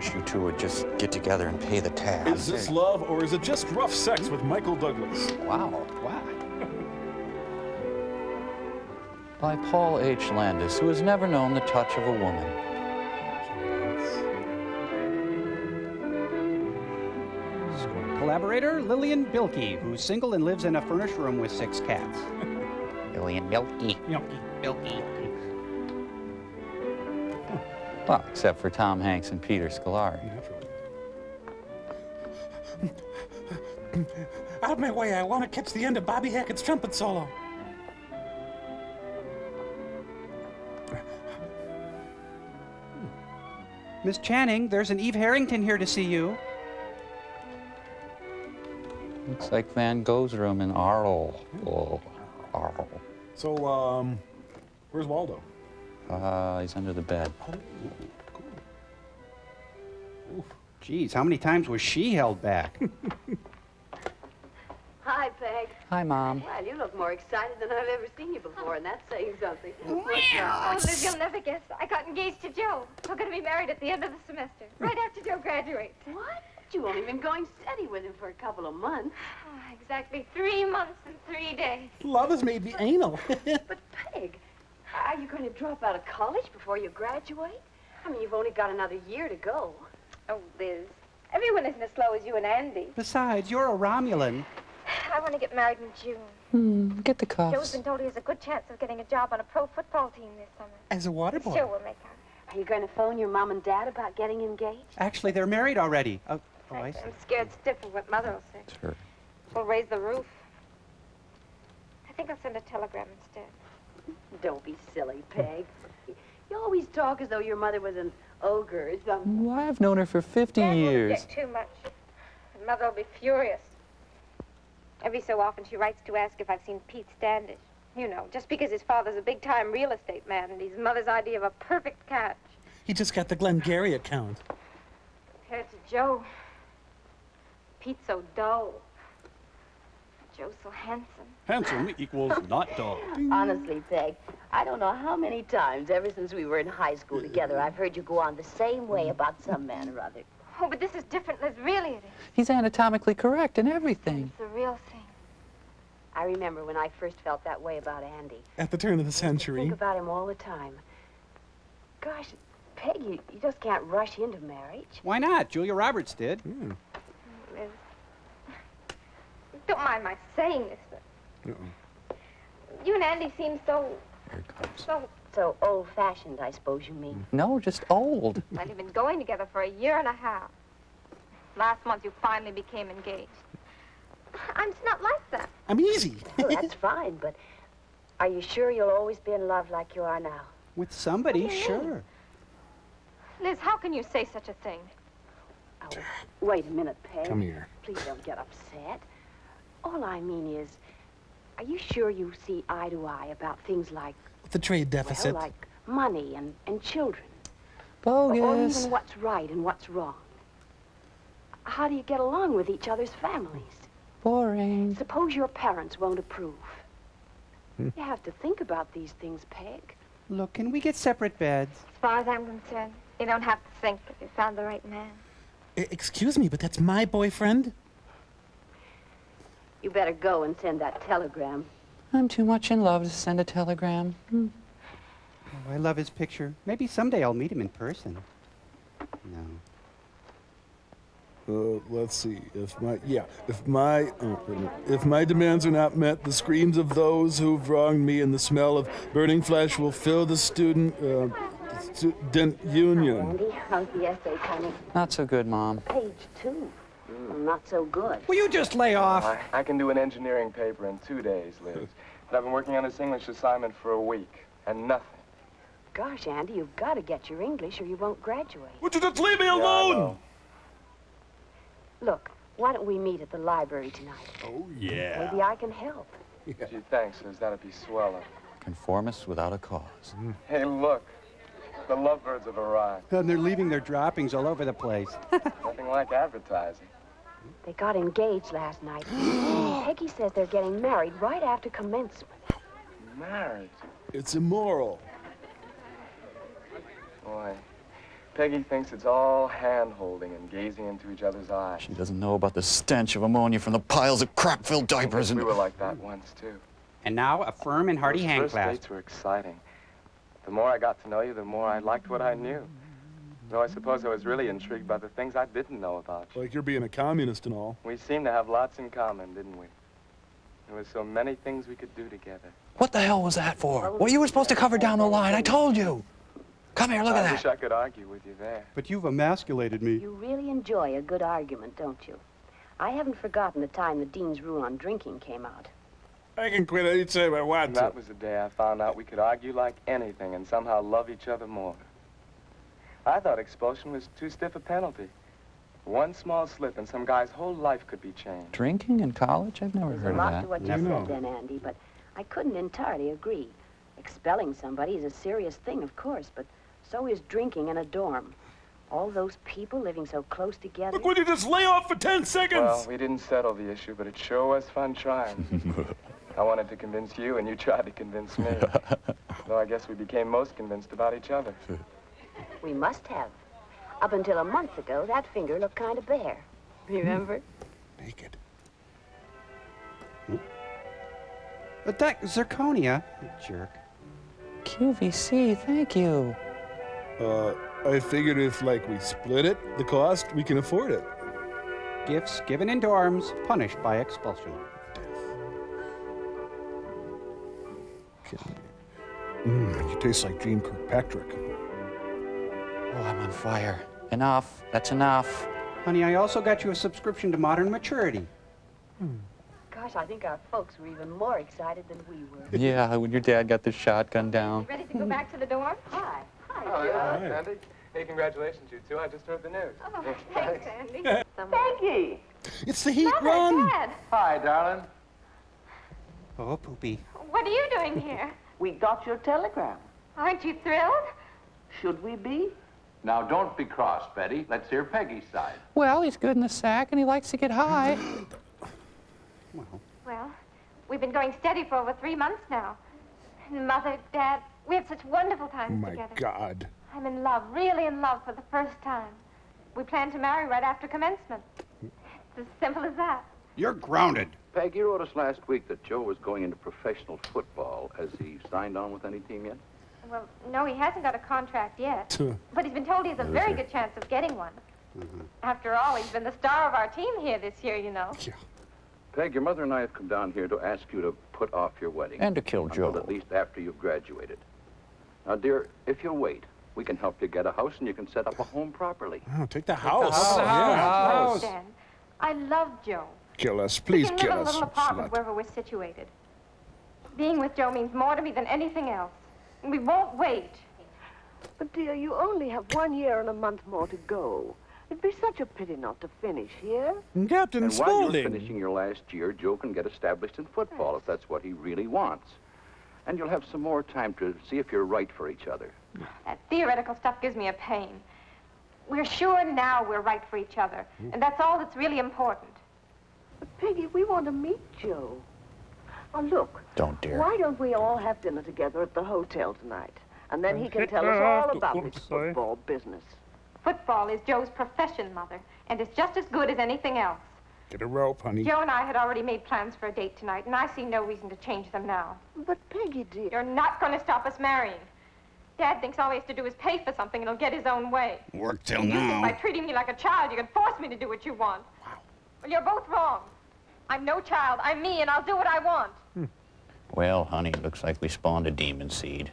wish you two would just get together and pay the tab. Is this love or is it just rough sex with Michael Douglas? Wow. Wow. By Paul H. Landis, who has never known the touch of a woman. Collaborator Lillian Bilkey, who's single and lives in a furnished room with 6 cats. Lillian Bilkey. Bilkey. Well, except for Tom Hanks and Peter Scolari. Out of my way, I want to catch the end of Bobby Hackett's trumpet solo. Miss Channing, there's an Eve Harrington here to see you. Looks like Van Gogh's room in Arles. Oh, Arles. So, where's Waldo? He's under the bed. Oh, cool. Oof. Geez, how many times was she held back? Hi, Peg. Hi, Mom. Well, you look more excited than I've ever seen you before, and that's saying something. Oh, Liz, you'll never guess. I got engaged to Joe. We're going to be married at the end of the semester, right after Joe graduates. What? You won't even going steady with him for a couple of months. Oh, exactly 3 months and 3 days. Love has made me anal. But, Peg, are you going to drop out of college before you graduate? I mean, you've only got another year to go. Oh, Liz, everyone isn't as slow as you and Andy. Besides, you're a Romulan. I want to get married in June. Get the Joe's cuffs. been told he has a good chance of getting a job on a pro football team this summer. As a water boy. Sure, we'll make out. Are you going to phone your mom and dad about getting engaged? Actually, they're married already. Oh, I see. I'm scared stiff of what Mother will say. Sure. We'll raise the roof. I think I'll send a telegram instead. Don't be silly, Peg. You always talk as though your mother was an ogre or something. Well, I've known her for 50 Dad won't years. object too much. And Mother will be furious. Every so often she writes to ask if I've seen Pete Standish. You know, just because his father's a big-time real estate man and he's Mother's idea of a perfect catch. He just got the Glengarry account. Compared to Joe, Pete's so dull. Joe's so handsome. Handsome equals not dull. Honestly, Peg, I don't know how many times ever since we were in high school together I've heard you go on the same way about some man or other. Oh, but this is different, Liz. Really it is. He's anatomically correct and everything. It's the real thing. I remember when I first felt that way about Andy. At the turn of the I century. think about him all the time. Gosh, Peg, you just can't rush into marriage. Why not? Julia Roberts did. Liz. Don't mind my saying this, but you and Andy seem so, Here it comes. So old-fashioned, I suppose you mean. No, just old. well, you've been going together for 1.5 years. Last month you finally became engaged. I'm not like that. I'm easy. Well, that's fine, but are you sure you'll always be in love like you are now? With somebody, What do you sure. mean? Liz, how can you say such a thing? Oh, wait a minute, Peg. Come here. Please don't get upset. All I mean is, are you sure you see eye to eye about things like, The trade deficit. well, like money and children? Bogus. Or even what's right and what's wrong? How do you get along with each other's families? Boring. Suppose your parents won't approve. You have to think about these things, Peg. Look, can we get separate beds? As far as I'm concerned, you don't have to think that you found the right man. Excuse me, but that's my boyfriend? You better go and send that telegram. I'm too much in love to send a telegram. Oh, I love his picture. Maybe someday I'll meet him in person. No. Let's see. If my demands are not met, the screams of those who've wronged me and the smell of burning flesh will fill the student union. Andy, how's the essay coming? Not so good, Mom. Page 2. Not so good. Will you just lay off? I can do an engineering paper in 2 days, Liz. But I've been working on this English assignment for a week, and nothing. Gosh, Andy, you've got to get your English or you won't graduate. Would you just leave me Yeah, I alone? know. Look, why don't we meet at the library tonight? Oh, yeah. Maybe I can help. Gee, thanks, Liz. That'd be swell. Conformist without a cause. Hey, look. The lovebirds have arrived. And they're leaving their droppings all over the place. Nothing like advertising. They got engaged last night. Peggy says they're getting married right after commencement. Married. It's immoral. Boy, Peggy thinks it's all hand-holding and gazing into each other's eyes. She doesn't know about the stench of ammonia from the piles of crap-filled diapers and... We were like that once, too. And now a firm and hearty hand Those first clasp. dates were exciting. The more I got to know you, the more I liked what I knew. Though I suppose I was really intrigued by the things I didn't know about you. Like you're being a communist and all. We seemed to have lots in common, didn't we? There were so many things we could do together. What the hell was that for? Well, you were supposed to cover down the line. I told you. Come here, look at I wish that. I could argue with you there. But you've emasculated me. You really enjoy a good argument, don't you? I haven't forgotten the time the Dean's rule on drinking came out. I can quit anytime I want And to. that was the day I found out we could argue like anything and somehow love each other more. I thought expulsion was too stiff a penalty. One small slip and some guy's whole life could be changed. Drinking in college? I've never There's heard a lot of to that. what you Never. said then, Andy, but I couldn't entirely agree. Expelling somebody is a serious thing, of course, but so is drinking in a dorm. All those people living so close together. Look, would you just lay off for 10 seconds? Well, we didn't settle the issue, but it sure was fun trying. I wanted to convince you, and you tried to convince me. Though I guess we became most convinced about each other. We must have. Up until a month ago, that finger looked kind of bare. Remember? Naked. But that zirconia, you jerk. QVC, thank you. I figured if, like, we split it, the cost, we can afford it. Gifts given in dorms, punished by expulsion. You taste like Gene Kirkpatrick. Oh, I'm on fire. Enough. That's enough. Honey, I also got you a subscription to Modern Maturity. Gosh, I think our folks were even more excited than we were. Yeah, when your dad got the shotgun down. Ready to go back to the dorm? Hi. Hi, Oh, Joe. yeah, Andy. Hey, congratulations, you two. I just heard the news. Oh, thanks, Andy. Peggy! It's the heat Mother, run. Dad, Hi, darling. Oh, Poopy. what are you doing here? We got your telegram. Aren't you thrilled? Should we be? Now, don't be cross, Betty. Let's hear Peggy's side. Well, he's good in the sack and he likes to get high. Well, we've been going steady for over 3 months now. And Mother, Dad, we have such wonderful Oh, times my together. God. I'm in love, really in love for the first time. We plan to marry right after commencement. It's as simple as that. You're grounded. Peg, you wrote us last week that Joe was going into professional football. Has he signed on with any team yet? Well, no, he hasn't got a contract yet. But he's been told he has a very good chance of getting one. After all, he's been the star of our team here this year, you know. Yeah. Peg, your mother and I have come down here to ask you to put off your wedding. And to kill until Joe. at least after you've graduated. Now, dear, if you'll wait, we can help you get a house and you can set up a home properly. Oh, take the house. house. Understand. I love Joe. Kill us. We Please can kill live in a us. little apartment Slut. wherever we're situated. Being with Joe means more to me than anything else. And we won't wait. But, dear, you only have 1 year and a month more to go. It'd be such a pity not to finish here. Captain And while you're Spaulding. finishing your last year, Joe can get established in football if that's what he really wants. And you'll have some more time to see if you're right for each other. That theoretical stuff gives me a pain. We're sure now we're right for each other. And that's all that's really important. But, Peggy, we want to meet Joe. Oh, look. Don't dare. Why don't we all have dinner together at the hotel tonight? And then he can tell us all about his football business. Football is Joe's profession, Mother. And it's just as good as anything else. Get a rope, honey. Joe and I had already made plans for a date tonight, and I see no reason to change them now. But, Peggy, dear... You're not going to stop us marrying. Dad thinks all he has to do is pay for something and he'll get his own way. Work till You think by now. treating me like a child, you can force me to do what you want. Wow. Well, you're both wrong. I'm no child. I'm me, and I'll do what I want. Well, honey, looks like we spawned a demon seed.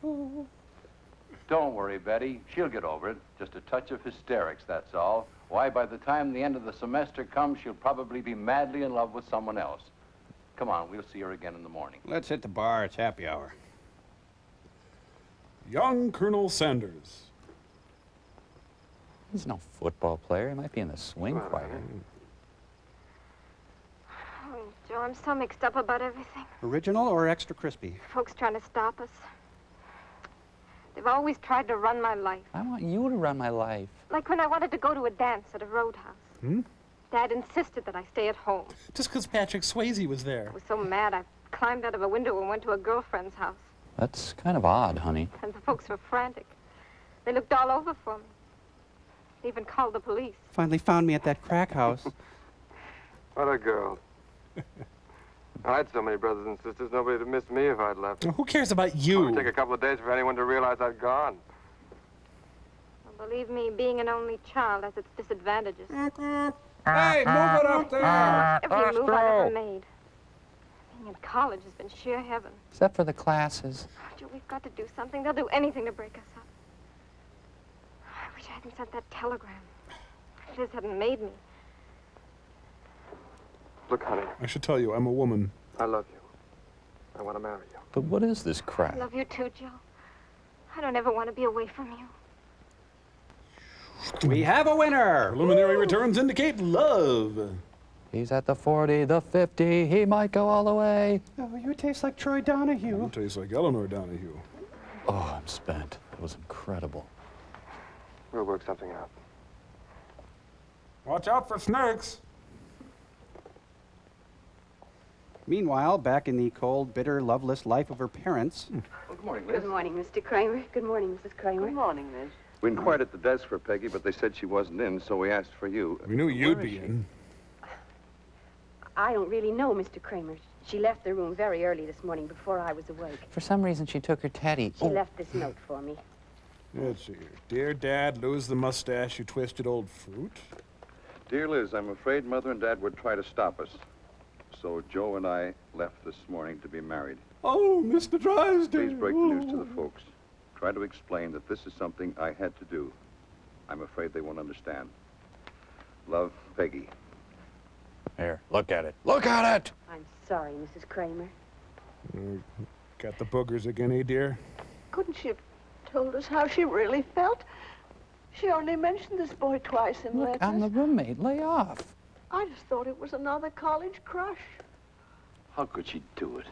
Don't worry, Betty. She'll get over it. Just a touch of hysterics, that's all. Why, by the time the end of the semester comes, she'll probably be madly in love with someone else. Come on, we'll see her again in the morning. Let's hit the bar. It's happy hour. Young Colonel Sanders. He's no football player. He might be in the swing choir. Oh, Joe, I'm so mixed up about everything. Original or extra crispy? Folks trying to stop us. They've always tried to run my life. I want you to run my life. Like when I wanted to go to a dance at a roadhouse. Dad insisted that I stay at home. Just because Patrick Swayze was there. I was so mad I climbed out of a window and went to a girlfriend's house. That's kind of odd, honey. And the folks were frantic. They looked all over for me. They even called the police. Finally found me at that crack house. What a girl. I had so many brothers and sisters, nobody'd have missed me if I'd left. Who cares about It you? would take a couple of days for anyone to realize I'd gone. Well, believe me, being an only child has its disadvantages. Hey, move it up there! Every move I ever made. Being in college has been sheer heaven. Except for the classes. Joe, we've got to do something. They'll do anything to break us up. I wish I hadn't sent that telegram. Liz hadn't made me. Look, honey, I should tell you, I'm a woman. I love you. I want to marry you. But what is this I crap? love you too, Joe. I don't ever want to be away from you. We have a winner! Preliminary returns indicate love. He's at the 40, the 50. He might go all the way. Oh, you taste like Troy Donahue. You taste like Eleanor Donahue. Oh, I'm spent. It was incredible. We'll work something out. Watch out for snakes. Meanwhile, back in the cold, bitter, loveless life of her parents. Well, good morning, Liz. Good morning, Mr. Kramer. Good morning, Mrs. Kramer. Good morning, Liz. We inquired at the desk for Peggy, but they said she wasn't in, so we asked for you. We knew you'd Where is be she? in. I don't really know, Mr. Kramer. She left the room very early this morning before I was awake. For some reason, she took her teddy. She left this note for me. Let's see here. Dear Dad, lose the mustache, you twisted old fruit. Dear Liz, I'm afraid Mother and Dad would try to stop us. So Joe and I left this morning to be married. Oh, Mr. Drysdale. Please break the news to the folks. Try to explain that this is something I had to do. I'm afraid they won't understand. Love, Peggy. Here, look at it. Look at it! I'm sorry, Mrs. Kramer. Got the boogers again, eh, dear? Couldn't she have told us how she really felt? She only mentioned this boy twice in Look, letters. I'm the roommate. Lay off. I just thought it was another college crush. How could she do it?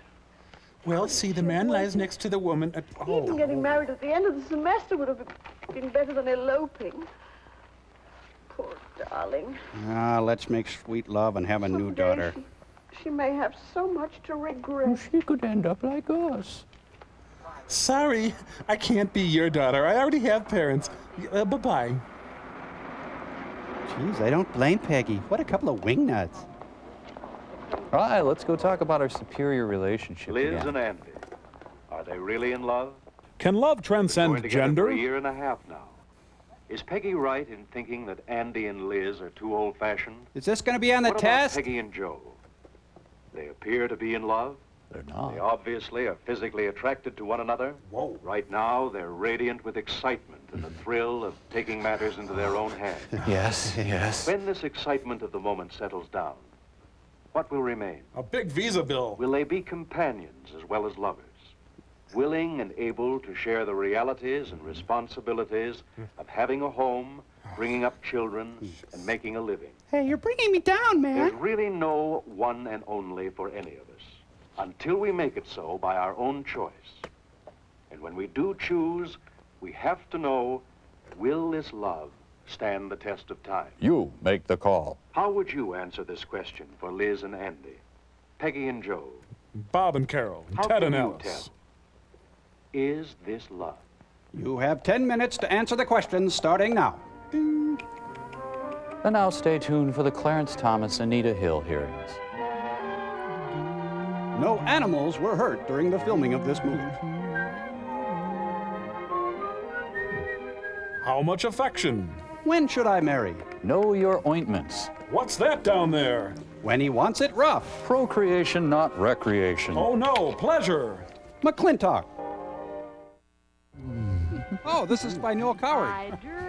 Well, see, the man lies next to the woman at... Even getting married at the end of the semester would have been better than eloping. Poor darling. Ah, let's make sweet love and have a new Someday daughter. She may have so much to regret. She could end up like us. Sorry, I can't be your daughter. I already have parents. Bye-bye. Jeez, I don't blame Peggy. What a couple of wingnuts. All right, let's go talk about our superior relationship Liz again. and Andy, are they really in love? Can love Going transcend together gender? for a year and a half now. Is Peggy right in thinking that Andy and Liz are too old-fashioned? Is this going to be on the What test? about Peggy and Joe? They appear to be in love. They're not. They obviously are physically attracted to one another. Whoa. Right now, they're radiant with excitement and the thrill of taking matters into their own hands. Yes, yes. When this excitement of the moment settles down, what will remain? A big visa bill. Will they be companions as well as lovers? Willing and able to share the realities and responsibilities of having a home, bringing up children, and making a living. Hey, you're bringing me down, There's man. really no one and only for any of us until we make it so by our own choice. And when we do choose, we have to know, will this love stand the test of time? You make the call. How would you answer this question for Liz and Andy, Peggy and Joe? Bob and Carol, How Ted can and you Alice. tell? Is this love? You have 10 minutes to answer the questions starting now. And now stay tuned for the Clarence Thomas Anita Hill hearings. No animals were hurt during the filming of this movie. How much affection? When should I marry? Know your ointments. What's that down there? When he wants it rough. Procreation, not recreation. Oh no, pleasure. McClintock. Oh, this is by Noel Coward. I drew